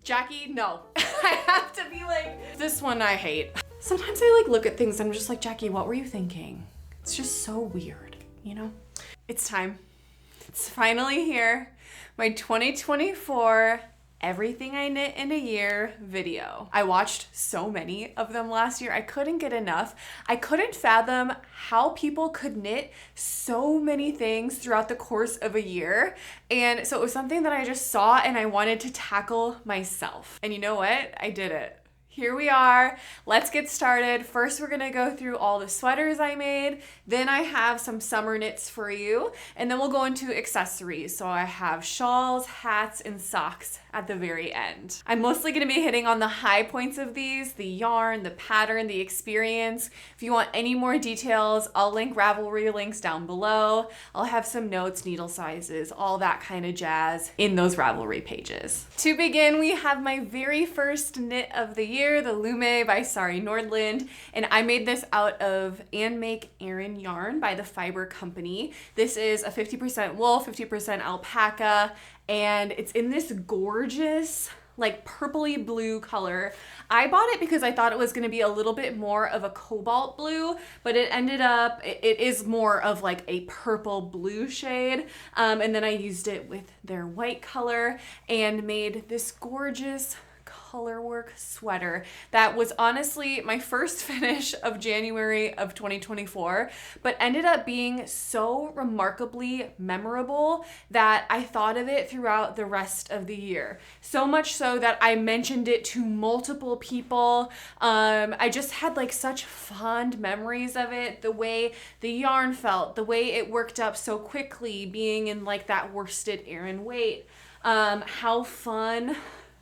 Jackie, no. I have to be like, this one I hate. Sometimes I like look at things and I'm just like, Jackie, what were you thinking? It's just so weird, you know? It's time. It's finally here. My 2024 Everything I Knit in a Year video. I watched so many of them last year. I couldn't get enough. I couldn't fathom how people could knit so many things throughout the course of a year. And so it was something that I just saw and I wanted to tackle myself. And you know what? I did it. Here we are. Let's get started. First, we're gonna go through all the sweaters I made. Then I have some summer knits for you. And then we'll go into accessories. So I have shawls, hats, and socks at the very end. I'm mostly gonna be hitting on the high points of these, the yarn, the pattern, the experience. If you want any more details, I'll link Ravelry links down below. I'll have some notes, needle sizes, all that kind of jazz in those Ravelry pages. To begin, we have my very first knit of the year, the Lumme by Sari Nordlund, and I made this out of And Make Aran yarn by the Fiber Company. This is a 50% wool, 50% alpaca, and it's in this gorgeous like purpley blue color. I bought it because I thought it was going to be a little bit more of a cobalt blue, but it ended up, it is more of like a purple blue shade. And then I used it with their white color and made this gorgeous colorwork sweater that was honestly my first finish of January of 2024, but ended up being so remarkably memorable that I thought of it throughout the rest of the year. So much so that I mentioned it to multiple people. I just had like such fond memories of it, the way the yarn felt, the way it worked up so quickly, being in like that worsted Aran weight, how fun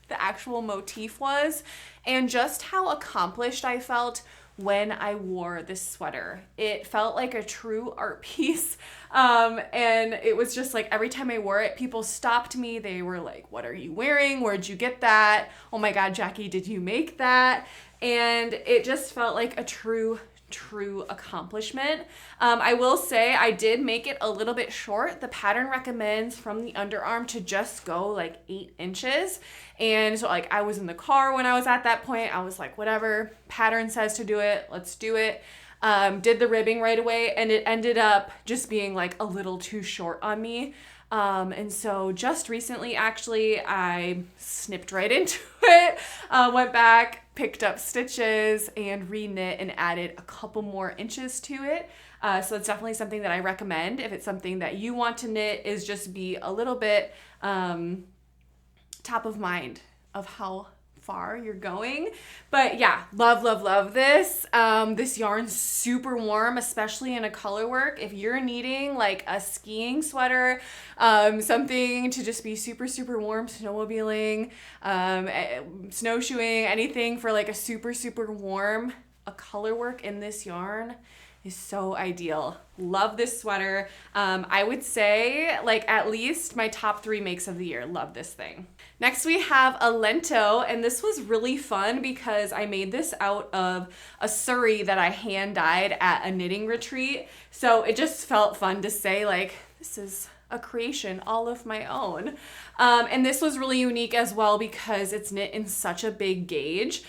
the actual motif was, and just how accomplished I felt when I wore this sweater. It felt like a true art piece, and it was just like every time I wore it, people stopped me. They were like, what are you wearing? Where'd you get that? Oh my God, Jackie, did you make that? And it just felt like a true accomplishment. I will say I did make it a little bit short. The pattern recommends from the underarm to just go like 8 inches. And so like I was in the car when I was at that point. I was like, whatever, pattern says to do it, let's do it. Did the ribbing right away, and it ended up just being like a little too short on me. And so just recently, actually, I snipped right into it, went back, picked up stitches and re-knit and added a couple more inches to it. So it's definitely something that I recommend if it's something that you want to knit, is just be a little bit top of mind of how far you're going. But yeah, love this. This yarn's super warm, especially in a color work. If you're needing like a skiing sweater, something to just be super warm, snowmobiling, snowshoeing, anything for like a super warm, a color work in this yarn is so ideal. Love this sweater. I would say like at least my top 3 makes of the year. Love this thing. Next we have a Lento, and this was really fun because I made this out of a Sari that I hand dyed at a knitting retreat. So it just felt fun to say like, this is a creation all of my own. And this was really unique as well because it's knit in such a big gauge.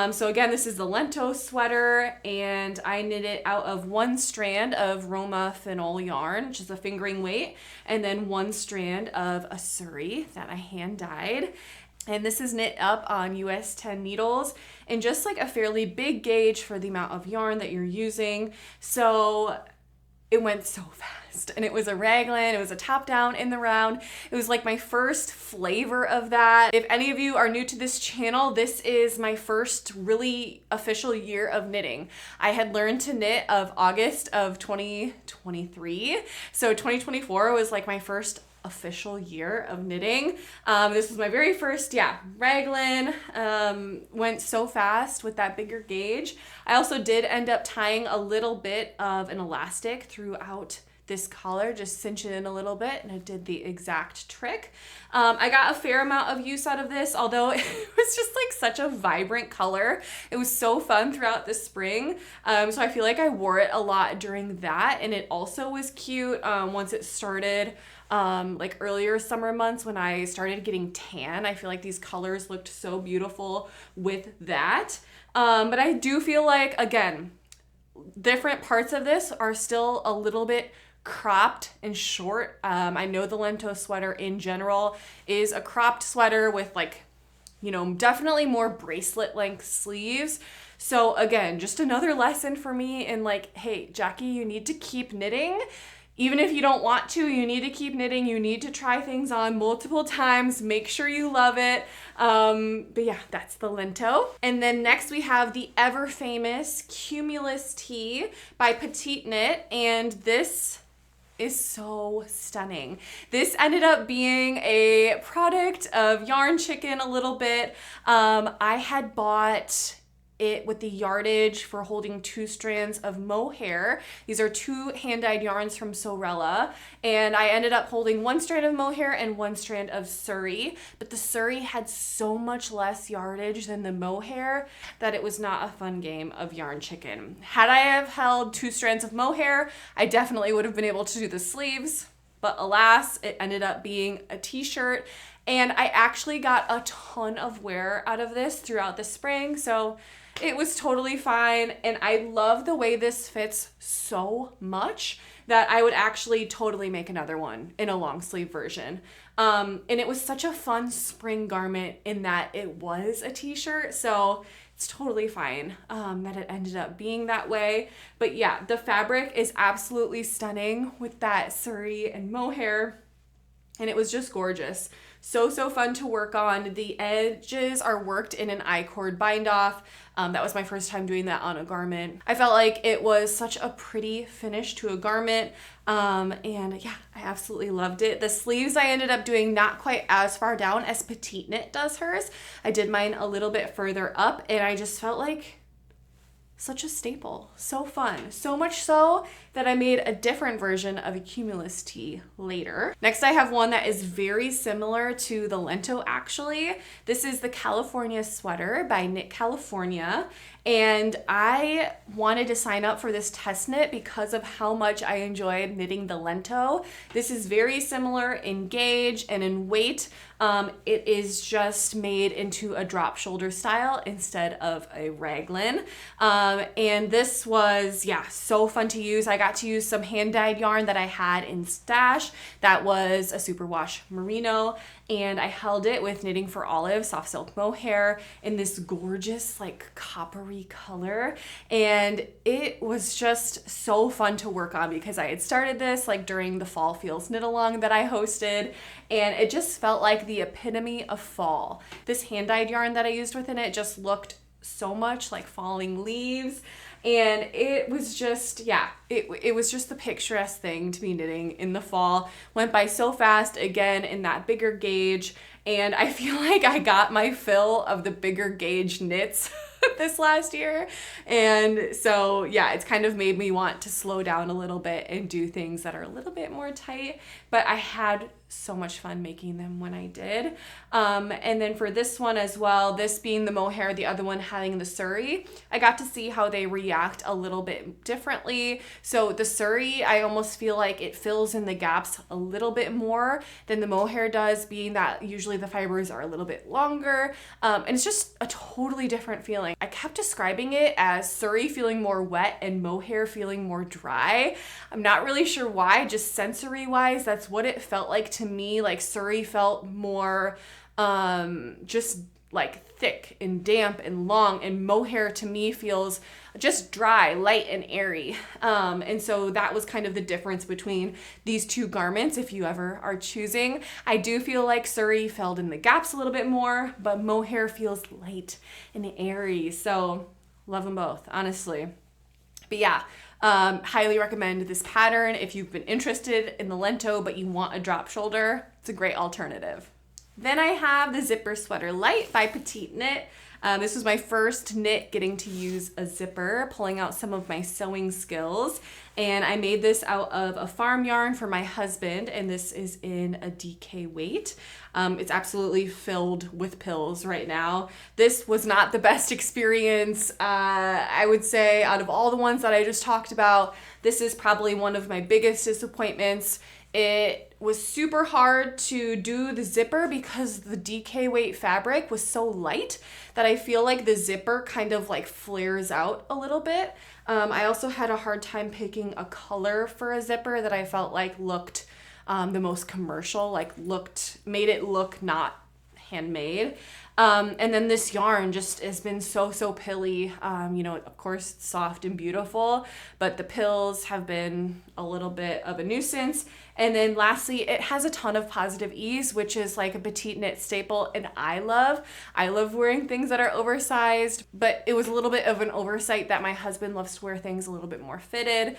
So again, this is the Lento sweater, and I knit it out of 1 strand of Roma Phenol yarn, which is a fingering weight, and then 1 strand of a Sari that I hand dyed. And this is knit up on US 10 needles and just like a fairly big gauge for the amount of yarn that you're using. So it went so fast, and it was a raglan, it was a top down in the round. It was like my first flavor of that. If any of you are new to this channel, this is my first really official year of knitting. I had learned to knit of August of 2023. So 2024 was like my first official year of knitting. This was my very first, raglan. Went so fast with that bigger gauge. I also did end up tying a little bit of an elastic throughout this collar, just cinch it in a little bit, and it did the exact trick. I got a fair amount of use out of this, although it was just like such a vibrant color. It was so fun throughout the spring. So I feel like I wore it a lot during that, and it also was cute once it started like earlier summer months when I started getting tan. I feel like these colors looked so beautiful with that. But I do feel like, again, different parts of this are still a little bit cropped and short. I know the Lento sweater in general is a cropped sweater with like, you know, definitely more bracelet length sleeves. So again, just another lesson for me in like, hey, Jackie, you need to keep knitting. Even if you don't want to, you need to keep knitting. You need to try things on multiple times. Make sure you love it. But yeah, that's the Lento. And then next we have the ever famous Cumulus tee by PetitieKnit. And this is so stunning. This ended up being a product of Yarn Chicken a little bit. I had bought it with the yardage for holding 2 strands of mohair. These are 2 hand-dyed yarns from Sorella, and I ended up holding 1 strand of mohair and 1 strand of Sari, but the Sari had so much less yardage than the mohair that it was not a fun game of Yarn Chicken. Had I have held 2 strands of mohair, I definitely would have been able to do the sleeves, but alas, it ended up being a t-shirt, and I actually got a ton of wear out of this throughout the spring, so it was totally fine, and I love the way this fits so much that I would actually totally make another one in a long sleeve version. And it was such a fun spring garment in that it was a t-shirt, so it's totally fine that it ended up being that way. But yeah, the fabric is absolutely stunning with that Sari and mohair, and it was just gorgeous. So fun to work on. The edges are worked in an I-cord bind off. That was my first time doing that on a garment. I felt like it was such a pretty finish to a garment. And yeah, I absolutely loved it. The sleeves I ended up doing not quite as far down as PetitieKnit does hers. I did mine a little bit further up, and I just felt like such a staple. So fun. So much so that I made a different version of a Cumulus tee later. Next, I have one that is very similar to the Lento actually. This is the California sweater by Knit California. And I wanted to sign up for this test knit because of how much I enjoyed knitting the Lento. This is very similar in gauge and in weight. It is just made into a drop shoulder style instead of a raglan. And this was, yeah, so fun to use. I got to use some hand-dyed yarn that I had in stash. That was a superwash merino, and I held it with Knitting for Olive soft silk mohair in this gorgeous like coppery color, and it was just so fun to work on because I had started this like during the Fall Feels Knit Along that I hosted, and it just felt like the epitome of fall. This hand-dyed yarn that I used within it just looked so much like falling leaves, and it was just, yeah, it was just the picturesque thing to be knitting in the fall. Went by so fast, again, in that bigger gauge, and I feel like I got my fill of the bigger gauge knits this last year. And so, yeah, it's kind of made me want to slow down a little bit and do things that are a little bit more tight, but I had so much fun making them when I did. And then for this one as well, this being the mohair, the other one having the Sari, I got to see how they react a little bit differently. So the Sari, I almost feel like it fills in the gaps a little bit more than the mohair does, being that usually the fibers are a little bit longer. And it's just a totally different feeling. I kept describing it as Sari feeling more wet and mohair feeling more dry. I'm not really sure why, just sensory wise, that's what it felt like to me. Like Sari felt more just like thick and damp and long, and mohair to me feels just dry, light and airy. And so that was kind of the difference between these two garments if you ever are choosing. I do feel like Sari filled in the gaps a little bit more, but mohair feels light and airy. So love them both, honestly. But yeah, highly recommend this pattern if you've been interested in the Lento but you want a drop shoulder. It's a great alternative. Then I have the Zipper Sweater Light by PetitieKnit. This was my first knit getting to use a zipper, pulling out some of my sewing skills. And I made this out of a farm yarn for my husband, and this is in a DK weight. It's absolutely filled with pills right now. This was not the best experience. I would say out of all the ones that I just talked about, this is probably one of my biggest disappointments. It was super hard to do the zipper because the DK weight fabric was so light that I feel like the zipper kind of like flares out a little bit. I also had a hard time picking a color for a zipper that I felt like looked the most commercial, made it look not handmade. And then this yarn just has been so pilly. Of course, it's soft and beautiful, but the pills have been a little bit of a nuisance. And then lastly, it has a ton of positive ease, which is like a PetitieKnit staple, and I love wearing things that are oversized, but it was a little bit of an oversight that my husband loves to wear things a little bit more fitted.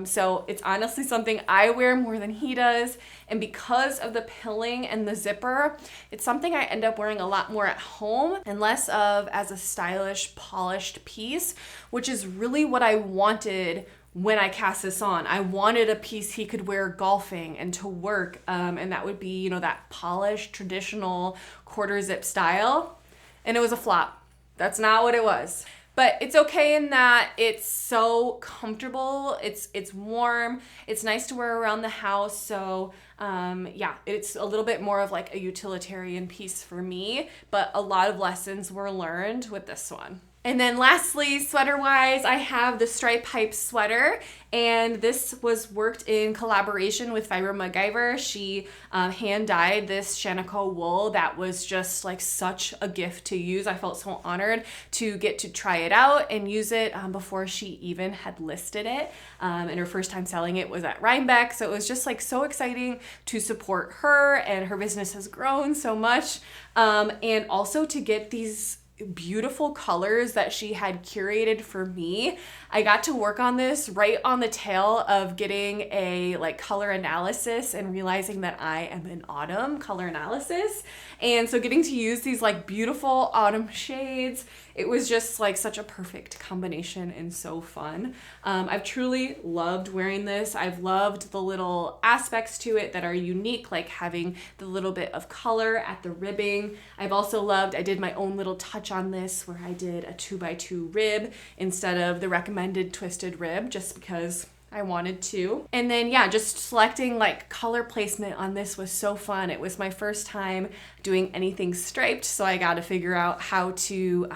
So it's honestly something I wear more than he does. And because of the pilling and the zipper, it's something I end up wearing a lot more at home and less of as a stylish, polished piece, which is really what I wanted when I cast this on. I wanted a piece he could wear golfing and to work, and that would be, that polished, traditional quarter zip style. And it was a flop. That's not what it was. But it's okay in that it's so comfortable, it's warm, it's nice to wear around the house. So it's a little bit more of like a utilitarian piece for me, but a lot of lessons were learned with this one. And then lastly, sweater-wise, I have the Stripe Hype sweater, and this was worked in collaboration with Fibro MacGyver. She hand-dyed this Shaniko wool that was just like such a gift to use. I felt so honored to get to try it out and use it before she even had listed it. And her first time selling it was at Rhinebeck, so it was just like so exciting to support her, and her business has grown so much. And also to get these beautiful colors that she had curated for me. I got to work on this right on the tail of getting a color analysis and realizing that I am an autumn color analysis. And so getting to use these beautiful autumn shades, it was just such a perfect combination and so fun. I've truly loved wearing this. I've loved the little aspects to it that are unique, like having the little bit of color at the ribbing. I've also loved, I did my own little touch on this where I did a 2x2 rib instead of the recommended twisted rib, just because I wanted to. And then just selecting color placement on this was so fun. It was my first time doing anything striped, so I got to figure out how to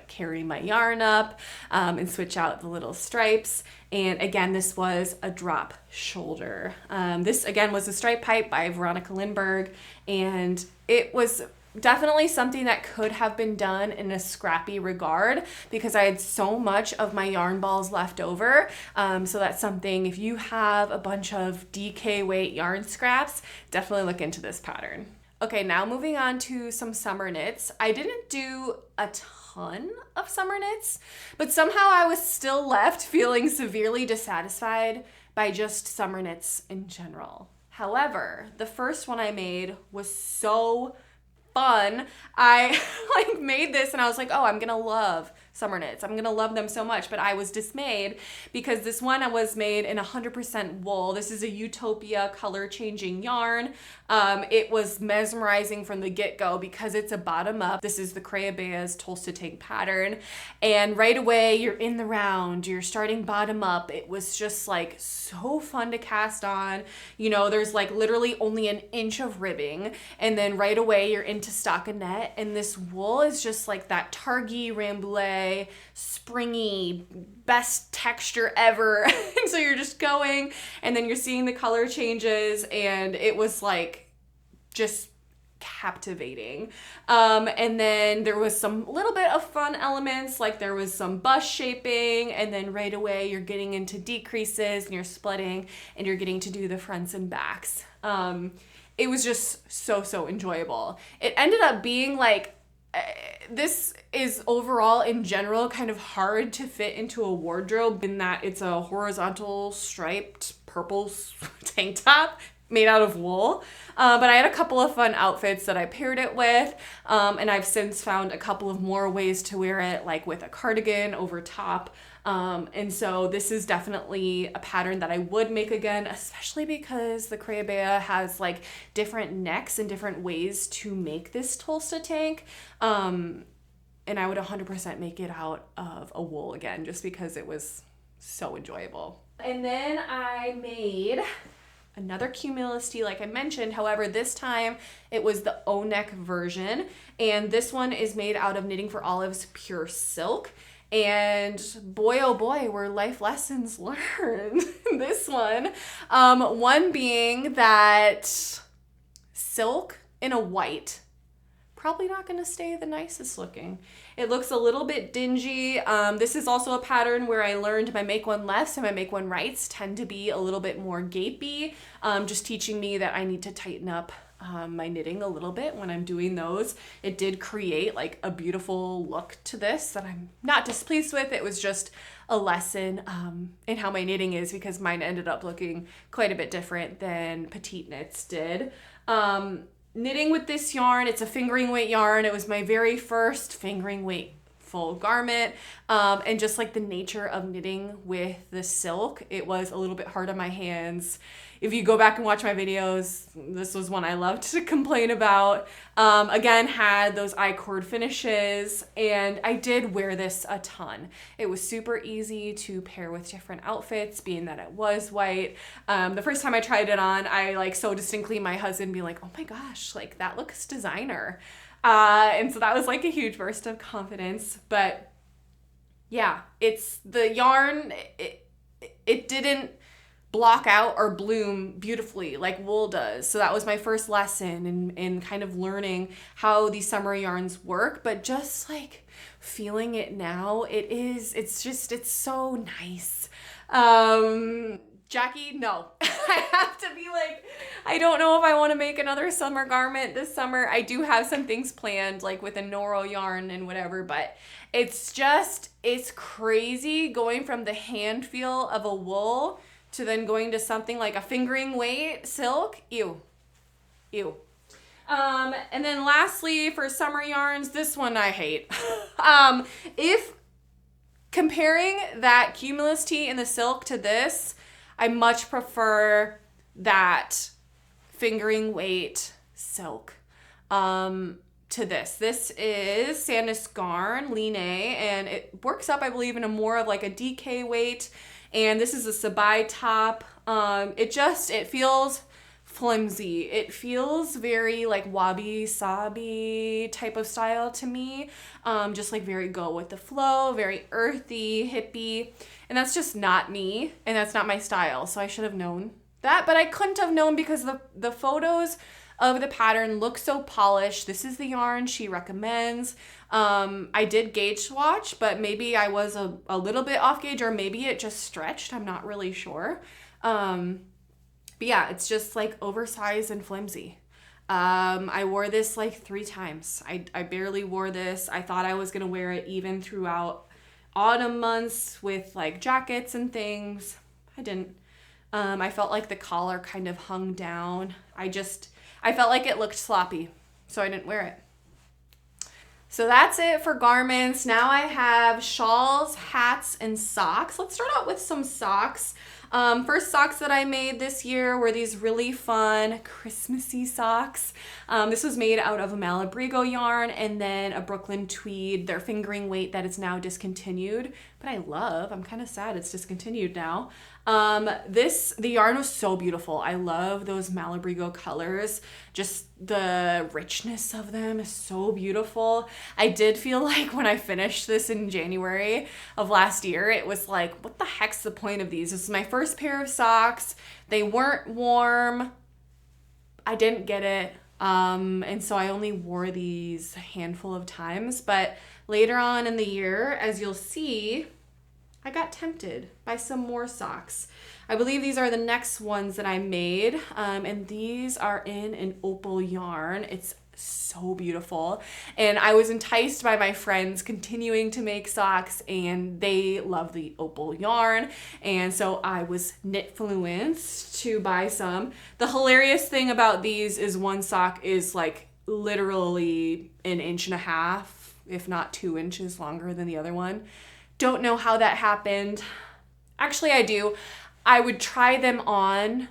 carry my yarn up and switch out the little stripes. And again, this was a drop shoulder. This again was a stripe pipe by Veronika Lindburg, and it was definitely something that could have been done in a scrappy regard because I had so much of my yarn balls left over. So that's something, if you have a bunch of DK weight yarn scraps, definitely look into this pattern. Okay, now moving on to some summer knits. I didn't do a ton of summer knits, but somehow I was still left feeling severely dissatisfied by just summer knits in general. However, the first one I made was so fun. I made this and I was like, oh, I'm gonna love summer knits. I'm gonna love them so much, but I was dismayed because this one was made in 100% wool. This is a Utopia color changing yarn. It was mesmerizing from the get-go because it's a bottom up. This is the Crayobea's Tolsta tank pattern, and right away you're in the round, you're starting bottom up. It was just so fun to cast on. There's literally only an inch of ribbing, and then right away you're into stockinette, and this wool is just that Targhee Rambouillet, springy, best texture ever. And so you're just going, and then you're seeing the color changes, and it was just captivating. And then there was some little bit of fun elements, there was some bust shaping, and then right away you're getting into decreases and you're splitting and you're getting to do the fronts and backs. It was just so enjoyable. It ended up being this is overall in general kind of hard to fit into a wardrobe in that it's a horizontal striped purple tank top. made out of wool. But I had a couple of fun outfits that I paired it with. And I've since found a couple of more ways to wear it, like with a cardigan over top. And so this is definitely a pattern that I would make again, especially because the Crayabea has like different necks and different ways to make this Tolsta tank. And I would 100% make it out of a wool again, just because it was so enjoyable. And then I made another Cumulus tee, like I mentioned. However, this time it was the O-neck version. And this one is made out of Knitting for Olive's pure silk. And boy, oh boy, were life lessons learned. This one being that silk in a white, probably not going to stay the nicest looking. It looks a little bit dingy. This is also a pattern where I learned my make one lefts and my make one rights tend to be a little bit more gapey, just teaching me that I need to tighten up my knitting a little bit when I'm doing those. It did create like a beautiful look to this that I'm not displeased with. It was just a lesson in how my knitting is, because mine ended up looking quite a bit different than PetitieKnit's did. Knitting with this yarn, it's a fingering weight yarn. It was my very first fingering weight full garment. And just like the nature of knitting with the silk, it was a little bit hard on my hands. If you go back and watch my videos, this was one I loved to complain about. Again, had those I-cord finishes, and I did wear this a ton. It was super easy to pair with different outfits, being that it was white. The first time I tried it on, I like so distinctly my husband be like, oh my gosh, like that looks designer. And so that was like a huge burst of confidence. But yeah, it's the yarn, it didn't block out or bloom beautifully like wool does. So that was my first lesson in kind of learning how these summer yarns work, but just like feeling it now, it's so nice. Jackie, no. I have to be like, I don't know if I want to make another summer garment this summer. I do have some things planned, like with a Noro yarn and whatever, but it's crazy going from the hand feel of a wool to then going to something like a fingering weight silk. Ew. And then lastly, for summer yarns, this one I hate. If comparing that Cumulus tee in the silk to this, I much prefer that fingering weight silk to this. This is Sandus Garn Line, and it works up, I believe, in a more of like a DK weight. And this is a Sabai top. It feels flimsy. It feels very like wabi-sabi type of style to me. Just like very go with the flow, very earthy, hippie. And that's just not me, and that's not my style. So I should have known that, but I couldn't have known because the photos of the pattern look so polished. This is the yarn she recommends. I did gauge swatch, but maybe I was a little bit off gauge, or maybe it just stretched. I'm not really sure. But yeah, it's just like oversized and flimsy. I wore this like 3 times. I barely wore this. I thought I was gonna wear it even throughout autumn months with like jackets and things. I didn't. I felt like the collar kind of hung down. I felt like it looked sloppy, so I didn't wear it. So that's it for garments. Now I have shawls, hats, and socks. Let's start out with some socks. First socks that I made this year were these really fun Christmassy socks. This was made out of a Malabrigo yarn and then a Brooklyn tweed, their fingering weight that is now discontinued, but I love. I'm kind of sad it's discontinued now. The yarn was so beautiful. I love those Malabrigo colors. Just the richness of them is so beautiful. I did feel like when I finished this in January of last year, it was like, what the heck's the point of these? This is my first pair of socks. They weren't warm. I didn't get it. And so I only wore these a handful of times, but later on in the year, as you'll see, I got tempted by some more socks. I believe these are the next ones that I made, and these are in an opal yarn. It's so beautiful. And I was enticed by my friends continuing to make socks, and they love the opal yarn. And so I was knit-fluenced to buy some. The hilarious thing about these is one sock is like literally 1.5 inches, if not 2 inches longer than the other one. Don't know how that happened. Actually, I do. I would try them on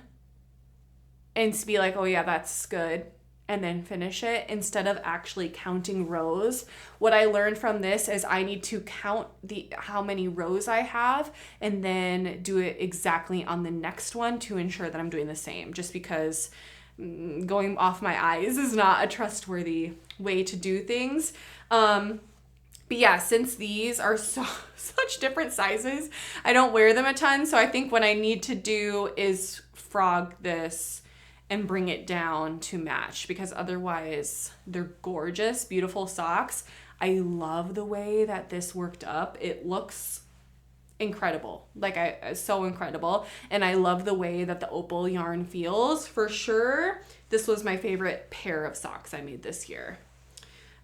and be like, oh yeah, that's good, and then finish it instead of actually counting rows. What I learned from this is I need to count how many rows I have and then do it exactly on the next one to ensure that I'm doing the same, just because going off my eyes is not a trustworthy way to do things. But yeah, since these are such different sizes, I don't wear them a ton. So I think what I need to do is frog this and bring it down to match, because otherwise they're gorgeous, beautiful socks. I love the way that this worked up. It looks incredible, so incredible. And I love the way that the opal yarn feels. For sure, this was my favorite pair of socks I made this year.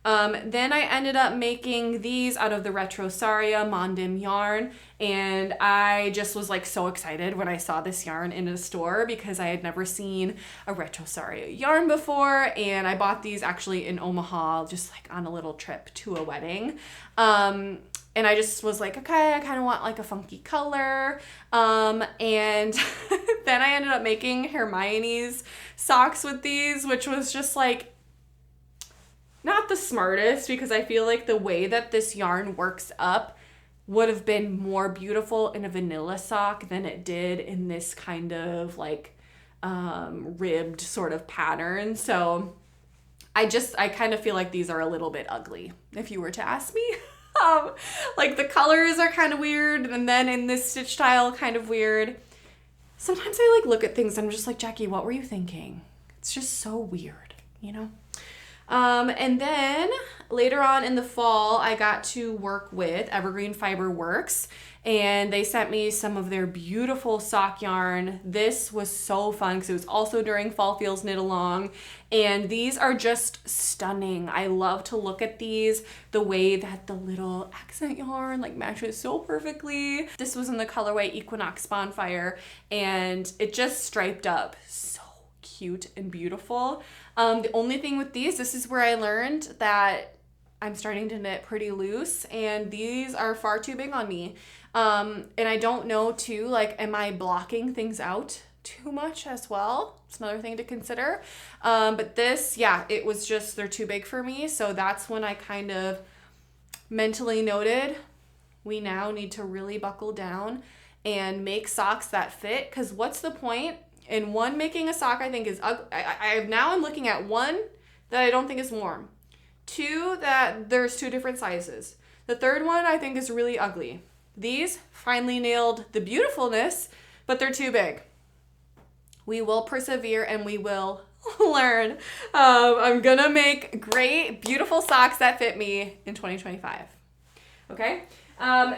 Then I ended up making these out of the Retro Saria Mondim yarn, and I just was like so excited when I saw this yarn in a store because I had never seen a Retro Saria yarn before, and I bought these actually in Omaha just like on a little trip to a wedding. And I just was like, okay, I kind of want like a funky color. And then I ended up making Hermione's socks with these, which was just like not the smartest, because I feel like the way that this yarn works up would have been more beautiful in a vanilla sock than it did in this kind of like ribbed sort of pattern. So I kind of feel like these are a little bit ugly, if you were to ask me. Like the colors are kind of weird, and then in this stitch style, kind of weird. Sometimes I like look at things and I'm just like, Jackie, what were you thinking? It's just so weird, you know? And then later on in the fall, I got to work with Evergreen Fiber Works, and they sent me some of their beautiful sock yarn. This was so fun because it was also during Fall Feels Knit Along, and these are just stunning. I love to look at these, the way that the little accent yarn like matches so perfectly. This was in the colorway Equinox Bonfire, and it just striped up so cute and beautiful. The only thing with these, this is where I learned that I'm starting to knit pretty loose, and these are far too big on me. And I don't know too, like, am I blocking things out too much as well? It's another thing to consider. But this, yeah, it was just, they're too big for me. So that's when I kind of mentally noted, we now need to really buckle down and make socks that fit. Because what's the point? In one, making a sock I think is ugly. I'm looking at one that I don't think is warm. Two, that there's two different sizes. The third one I think is really ugly. These finally nailed the beautifulness, but they're too big. We will persevere and we will learn. I'm gonna make great, beautiful socks that fit me in 2025. Okay?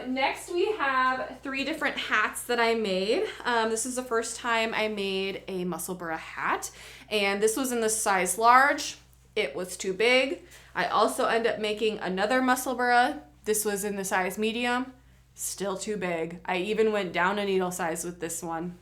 Next we have 3 different hats that I made. This is the first time I made a Musselburgh hat, and this was in the size large. It was too big. I also ended up making another Musselburgh. This was in the size medium, still too big. I even went down a needle size with this one.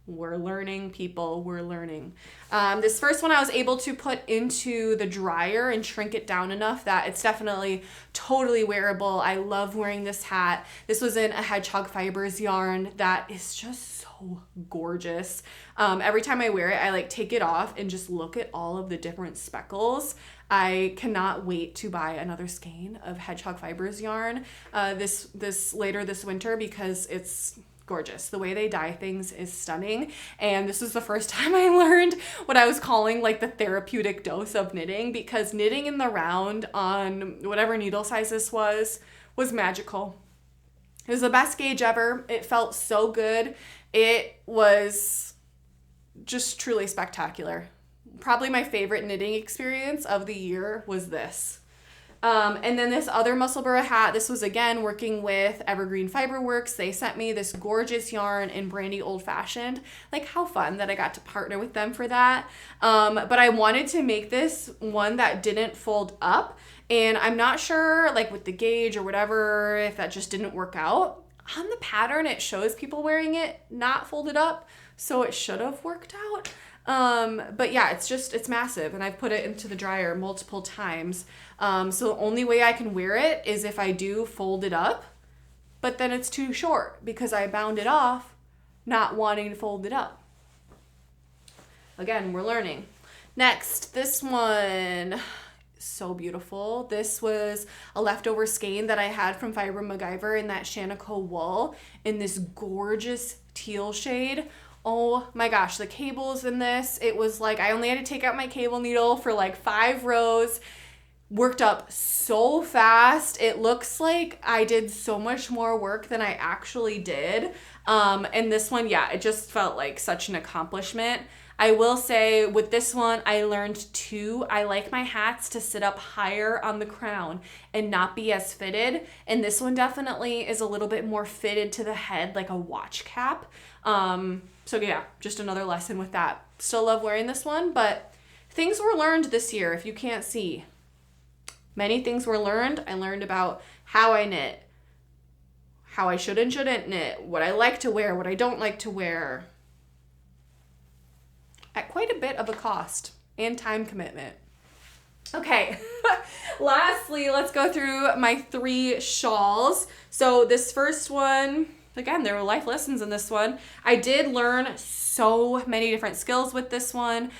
We're learning, people, we're learning. This first one I was able to put into the dryer and shrink it down enough that it's definitely totally wearable. I love wearing this hat. This was in a Hedgehog Fibers yarn that is just so gorgeous. Every time I wear it, I like take it off and just look at all of the different speckles. I cannot wait to buy another skein of Hedgehog Fibers yarn this later this winter, because it's gorgeous. The way they dye things is stunning. And this is the first time I learned what I was calling like the therapeutic dose of knitting, because knitting in the round on whatever needle size this was magical. It was the best gauge ever. It felt so good. It was just truly spectacular. Probably my favorite knitting experience of the year was this. And then this other Musselburgh hat, this was again working with Evergreen Fiberworks. They sent me this gorgeous yarn in Brandy Old Fashioned. Like, how fun that I got to partner with them for that. But I wanted to make this one that didn't fold up. And I'm not sure, like with the gauge or whatever, if that just didn't work out. On the pattern, it shows people wearing it not folded up, so it should have worked out. But yeah, it's massive, and I've put it into the dryer multiple times. So the only way I can wear it is if I do fold it up, but then it's too short because I bound it off not wanting to fold it up. Again, we're learning. Next, this one, so beautiful. This was a leftover skein that I had from Fiber MacGyver in that Shanico wool in this gorgeous teal shade. Oh my gosh, the cables in this, it was like I only had to take out my cable needle for like 5 rows. Worked up so fast. It looks like I did so much more work than I actually did. And this one, yeah, it just felt like such an accomplishment. I will say with this one, I learned too, I like my hats to sit up higher on the crown and not be as fitted. And this one definitely is a little bit more fitted to the head, like a watch cap. So yeah, just another lesson with that. Still love wearing this one, but things were learned this year, if you can't see. Many things were learned. I learned about how I knit, how I should and shouldn't knit, what I like to wear, what I don't like to wear, at quite a bit of a cost and time commitment. Okay, lastly, let's go through my 3 shawls. So this first one, again, there were life lessons in this one. I did learn so many different skills with this one,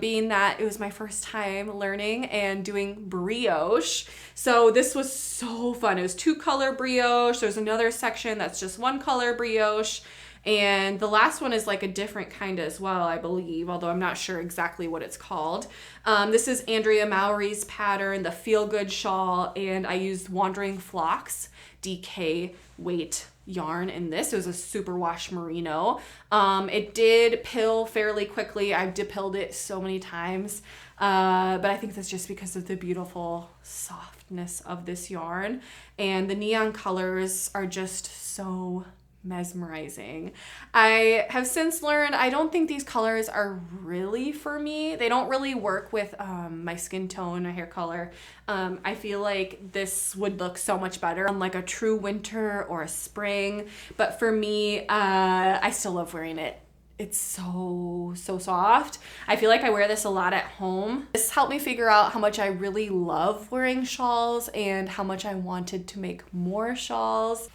being that it was my first time learning and doing brioche. So this was so fun. It was 2-color brioche. There's another section that's just 1-color brioche. And the last one is like a different kind as well, I believe, although I'm not sure exactly what it's called. This is Andrea Mowry's pattern, the Feel Good Shawl, and I used Wandering Flocks DK weight yarn in this. It was a superwash merino. It did pill fairly quickly. I've depilled it so many times, but I think that's just because of the beautiful softness of this yarn, and the neon colors are just so mesmerizing. I have since learned I don't think these colors are really for me. They don't really work with my skin tone or hair color. I feel like this would look so much better on like a true winter or a spring, but for me, I still love wearing it. It's so soft. I feel like I wear this a lot at home. This helped me figure out how much I really love wearing shawls and how much I wanted to make more shawls.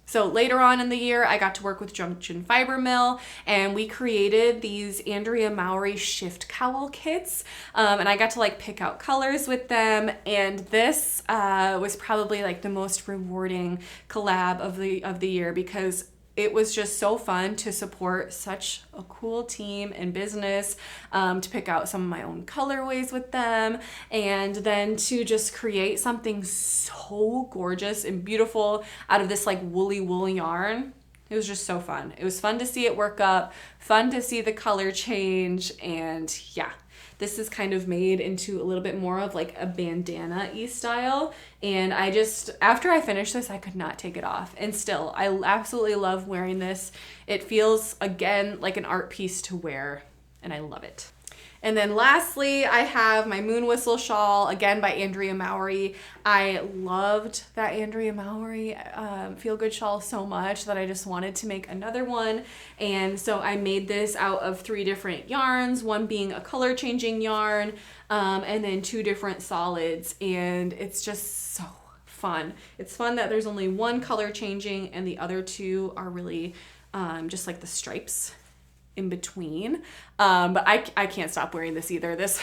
So later on in the year, I got to work with Junction Fiber Mill, and we created these Andrea Mowry shift cowl kits, and I got to like pick out colors with them, and this was probably like the most rewarding collab of the year, because it was just so fun to support such a cool team and business, to pick out some of my own colorways with them, and then to just create something so gorgeous and beautiful out of this like woolly wool yarn. It was just so fun. It was fun to see it work up, fun to see the color change, and yeah. This is kind of made into a little bit more of like a bandana-y style. And I just, after I finished this, I could not take it off. And still, I absolutely love wearing this. It feels, again, like an art piece to wear, and I love it. And then lastly, I have my Moonwhistle shawl, again by Andrea Mowry. I loved that Andrea Mowry Feel Good shawl so much that I just wanted to make another one. And so I made this out of 3 different yarns, one being a color changing yarn, and then 2 different solids. And it's just so fun. It's fun that there's only one color changing and the other 2 are really just like the stripes in between. But I can't stop wearing this either. This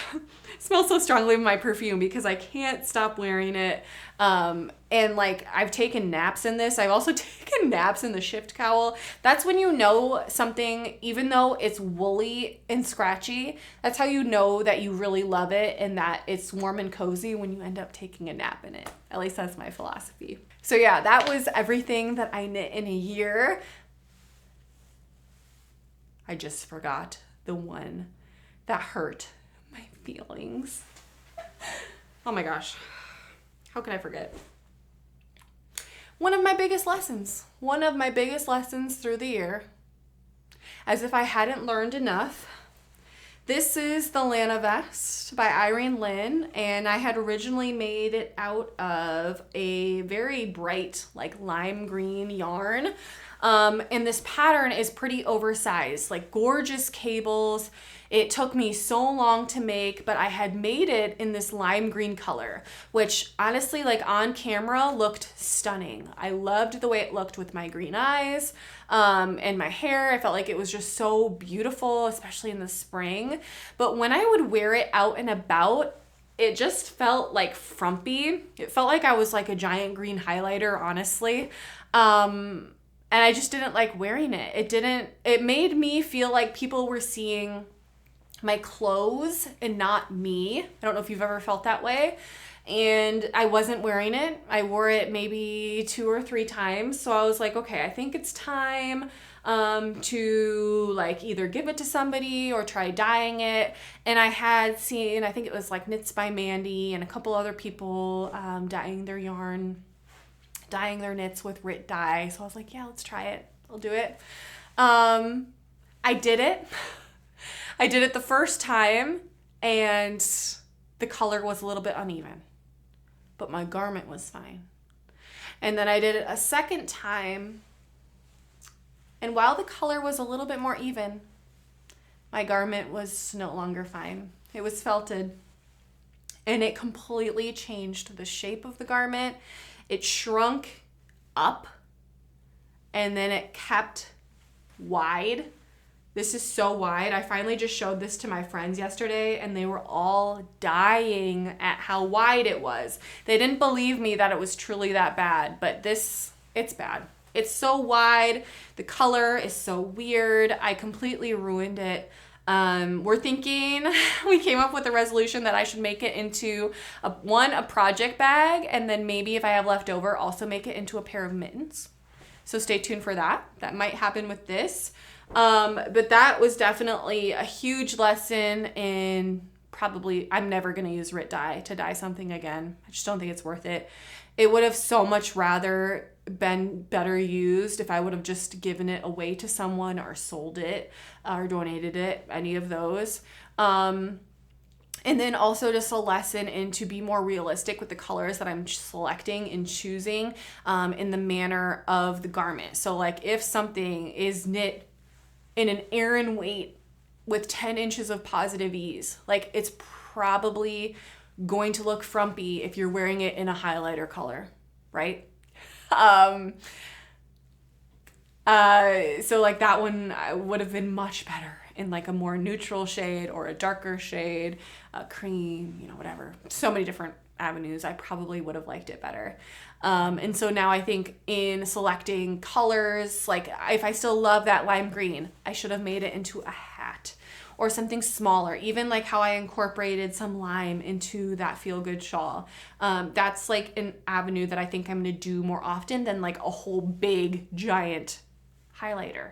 smells so strongly of my perfume because I can't stop wearing it. And like I've taken naps in this. I've also taken naps in the shift cowl. That's when you know something, even though it's woolly and scratchy, that's how you know that you really love it and that it's warm and cozy when you end up taking a nap in it. At least that's my philosophy. So yeah, that was everything that I knit in a year. I just forgot the one that hurt my feelings. Oh my gosh. How could I forget? One of my biggest lessons through the year, as if I hadn't learned enough. This is the Lana vest by Irene Lynn, and I had originally made it out of a very bright, like lime green yarn. And this pattern is pretty oversized, like gorgeous cables. It took me so long to make, but I had made it in this lime green color, which honestly, like on camera, looked stunning. I loved the way it looked with my green eyes and my hair. I felt like it was just so beautiful, especially in the spring. But when I would wear it out and about, it just felt like frumpy. It felt like I was like a giant green highlighter, honestly. And I just didn't like wearing it. It made me feel like people were seeing my clothes and not me. I don't know if you've ever felt that way. And I wasn't wearing it. I wore it maybe 2 or 3 times. So I was like, okay, I think it's time to like either give it to somebody or try dyeing it. And I had seen, I think it was like Knits by Mandy and a couple other people dyeing their knits with Rit dye. So I was like, yeah, let's try it. I'll do it. I did it. I did it the first time and the color was a little bit uneven, but my garment was fine. And then I did it a second time, and while the color was a little bit more even, my garment was no longer fine. It was felted, and it completely changed the shape of the garment. It shrunk up, and then it kept wide. This is so wide. I finally just showed this to my friends yesterday, and they were all dying at how wide it was. They didn't believe me that it was truly that bad, but it's bad. It's so wide. The color is so weird. I completely ruined it. We're thinking, we came up with a resolution that I should make it into a project bag, and then maybe if I have left over, also make it into a pair of mittens. So stay tuned for that. That might happen with this. But that was definitely a huge lesson in probably, I'm never going to use Rit dye to dye something again. I just don't think it's worth it. It would have so much rather been better used if I would have just given it away to someone or sold it or donated it, any of those. And then also just a lesson in to be more realistic with the colors that I'm selecting and choosing in the manner of the garment. So like if something is knit in an Aran weight with 10 inches of positive ease, like it's probably going to look frumpy if you're wearing it in a highlighter color, right? So like that one would have been much better in like a more neutral shade or a darker shade, cream, whatever. So many different avenues. I probably would have liked it better. And so now I think in selecting colors, like if I still love that lime green, I should have made it into a hat or something smaller, even like how I incorporated some lime into that Feel Good shawl. That's like an avenue that I think I'm gonna do more often than like a whole big giant highlighter.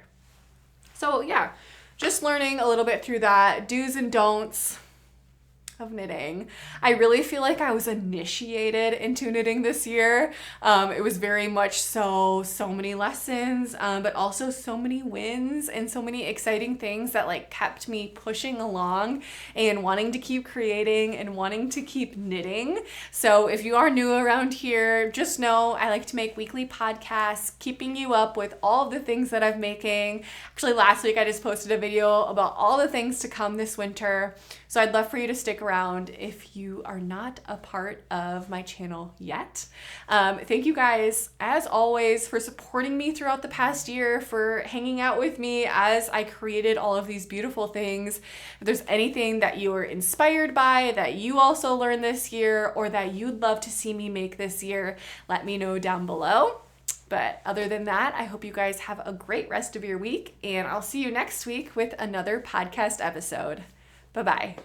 So yeah, just learning a little bit through that, do's and don'ts of knitting. I really feel like I was initiated into knitting this year. It was very much so many lessons, but also so many wins and so many exciting things that like kept me pushing along and wanting to keep creating and wanting to keep knitting. So if you are new around here, just know I like to make weekly podcasts, keeping you up with all of the things that I'm making. Actually, last week I just posted a video about all the things to come this winter. So I'd love for you to stick around if you are not a part of my channel yet. Thank you guys, as always, for supporting me throughout the past year, for hanging out with me as I created all of these beautiful things. If there's anything that you were inspired by, that you also learned this year, or that you'd love to see me make this year, let me know down below. But other than that, I hope you guys have a great rest of your week, and I'll see you next week with another podcast episode. Bye-bye.